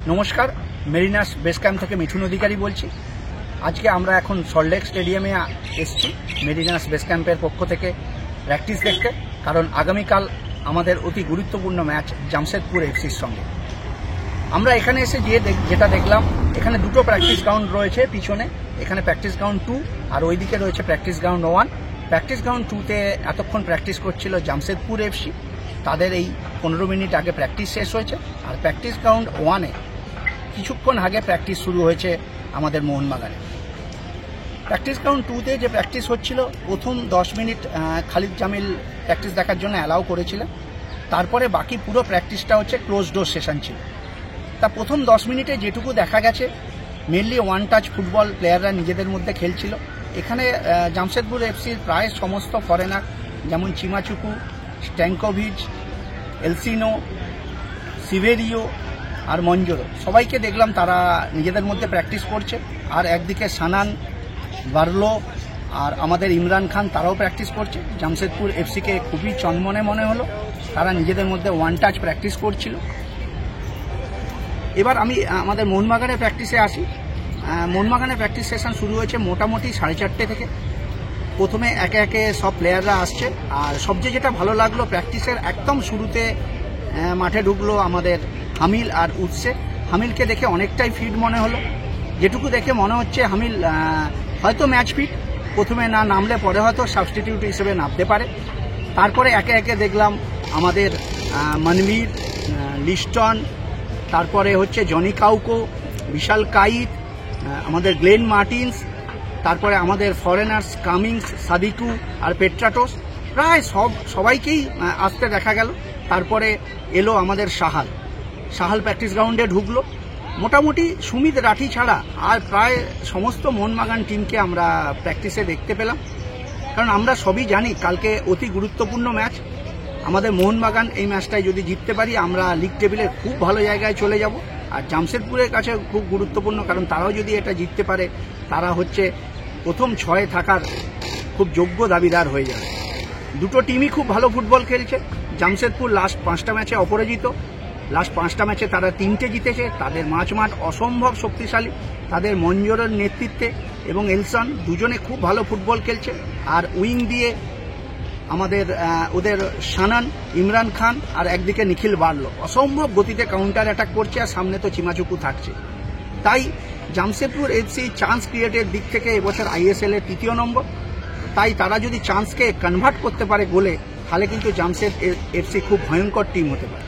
নমস্কার, মেরিনাস base camp থেকে মিঠুন অধিকারী বলছি। আজকে আমরা এখন সল্টলেক স্টেডিয়ামে এসেছি মেরিনাস বেস ক্যাম্পের পক্ষ থেকে প্র্যাকটিস দেখতে, কারণ আগামীকাল আমাদের অতি গুরুত্বপূর্ণ ম্যাচ জামশেদপুর এফসির সঙ্গে। আমরা এখানে এসে যেটা দেখলাম, এখানে দুটো প্র্যাকটিস গ্রাউন্ড রয়েছে পিছনে। এখানে প্র্যাকটিস গ্রাউন্ড 2 আর ওইদিকে রয়েছে প্র্যাকটিস গ্রাউন্ড 1। প্র্যাকটিস গ্রাউন্ড 2তে এতক্ষণ প্র্যাকটিস করছিল জামশেদপুর এফসি, তাদের এই 15 মিনিট আগে প্র্যাকটিস শেষ হয়েছে। আর প্র্যাকটিস গ্রাউন্ড 1-এ কিছুক্ষণ আগে প্র্যাকটিস শুরু হয়েছে আমাদের মোহনবাগানে। প্র্যাকটিস গ্রাউন্ড 2তে যে প্র্যাকটিস হচ্ছিল, প্রথম 10 মিনিট খালিদ জামিল প্র্যাকটিস দেখার জন্য অ্যালাউ করেছিলেন। তারপরে বাকি পুরো প্র্যাকটিসটা হচ্ছে ক্লোজ ডোর সেশন ছিল। তা প্রথম 10 মিনিটে যেটুকু দেখা গেছে, মেনলি ওয়ান টাচ ফুটবল প্লেয়াররা নিজেদের মধ্যে খেলছিল। এখানে জামশেদপুর এফসির প্রায় সমস্ত ফরেনার, যেমন চিমাচুকু, স্ট্যাঙ্কোভিচ, এলসিনো, সিভেরিও আর মঞ্জোরো, সবাইকে দেখলাম তারা নিজেদের মধ্যে প্র্যাকটিস করছে। আর একদিকে সানান, বার্লো আর আমাদের ইমরান খান, তারাও প্র্যাকটিস করছে। জামশেদপুর এফসিকে খুবই চনমনে মনে হলো, তারা নিজেদের মধ্যে ওয়ান টাচ প্র্যাকটিস করছিল। এবার আমি আমাদের মোহনবাগানের প্র্যাকটিসে আসি। মোহনবাগানের প্র্যাকটিস সেশন শুরু হয়েছে মোটামুটি 4:30 থেকে। প্রথমে একে একে সব প্লেয়াররা আসছে। আর সবচেয়ে যেটা ভালো লাগলো, প্র্যাকটিসের একদম শুরুতে মাঠে ঢুকলো আমাদের হামিল আর উৎসে। হামিলকে দেখে অনেকটাই ফিট মনে হলো। যেটুকু দেখে মনে হচ্ছে হামিল হয়তো ম্যাচ ফিট, প্রথমে না নামলে পরে হয়তো সাবস্টিটিউট হিসেবে নামতে পারে। তারপরে একে একে দেখলাম আমাদের মনবীর, লিস্টন, তারপরে হচ্ছে জনি কাউকো, বিশাল কাইত, আমাদের গ্লেন মার্টিন্স, তারপরে আমাদের ফরেনার্স কামিংস, সাদিকু আর পেট্রাটোস, প্রায় সবাইকেই আসতে দেখা গেল। তারপরে এলো আমাদের সাহাল প্র্যাকটিস গ্রাউন্ডে ঢুকলো। মোটামুটি সুমিত রাঠি ছাড়া আর প্রায় সমস্ত মোহনবাগান টিমকে আমরা প্র্যাকটিসে দেখতে পেলাম। কারণ আমরা সবই জানি কালকে অতি গুরুত্বপূর্ণ ম্যাচ। আমাদের মোহনবাগান এই ম্যাচটায় যদি জিততে পারি, আমরা লিগ টেবিলে খুব ভালো জায়গায় চলে যাব। আর জামশেদপুরের কাছে খুব গুরুত্বপূর্ণ, কারণ তারাও যদি এটা জিততে পারে, তারা হচ্ছে প্রথম 6-এ থাকার খুব যোগ্য দাবিদার হয়ে যাবে। দুটো টিমই খুব ভালো ফুটবল খেলছে। জামশেদপুর লাস্ট 5টা ম্যাচে অপরাজিত। লাস্ট 5টা ম্যাচে তারা 3টে জিতেছে। তাদের মাঠ অসম্ভব শক্তিশালী। তাদের মঞ্জোরের নেতৃত্বে এবং এলসন দুজনে খুব ভালো ফুটবল খেলছে। আর উইং দিয়ে আমাদের ওদের সানান, ইমরান খান আর একদিকে নিখিল বার্লো অসম্ভব গতিতে কাউন্টার অ্যাটাক করছে। আর সামনে তো চিমাচুকু থাকছে। তাই জামশেদপুর এফসি চান্স ক্রিয়েটের দিক থেকে এবছর আইএসএল এর 3য় নম্বর। তাই তারা যদি চান্সকে কনভার্ট করতে পারে গোলে, তাহলে কিন্তু জামশেদ এফসি খুব ভয়ঙ্কর টিম হতে পারে।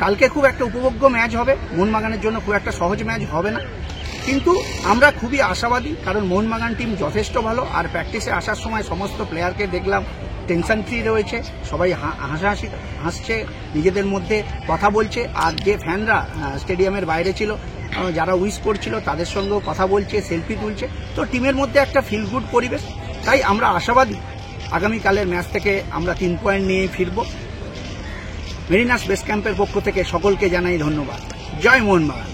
কালকে খুব একটা উপভোগ্য ম্যাচ হবে। মোহনবাগানের জন্য খুব একটা সহজ ম্যাচ হবে না, কিন্তু আমরা খুবই আশাবাদী, কারণ মোহনবাগান টিম যথেষ্ট ভালো। আর প্র্যাকটিসে আসার সময় সমস্ত প্লেয়ারকে দেখলাম টেনশন ফ্রি রয়েছে, সবাই হাসছে, নিজেদের মধ্যে কথা বলছে। আর যে ফ্যানরা স্টেডিয়ামের বাইরে ছিল, যারা উইশ করছিল, তাদের সঙ্গেও কথা বলছে, সেলফি তুলছে। তো টিমের মধ্যে একটা ফিল গুড পরিবেশ। তাই আমরা আশাবাদী আগামীকালের ম্যাচ থেকে আমরা 3 পয়েন্ট নিয়ে ফিরব। মেরিনাস বেস ক্যাম্পের পক্ষ থেকে সকলকে জানাই ধন্যবাদ। জয় মোহনবাগান।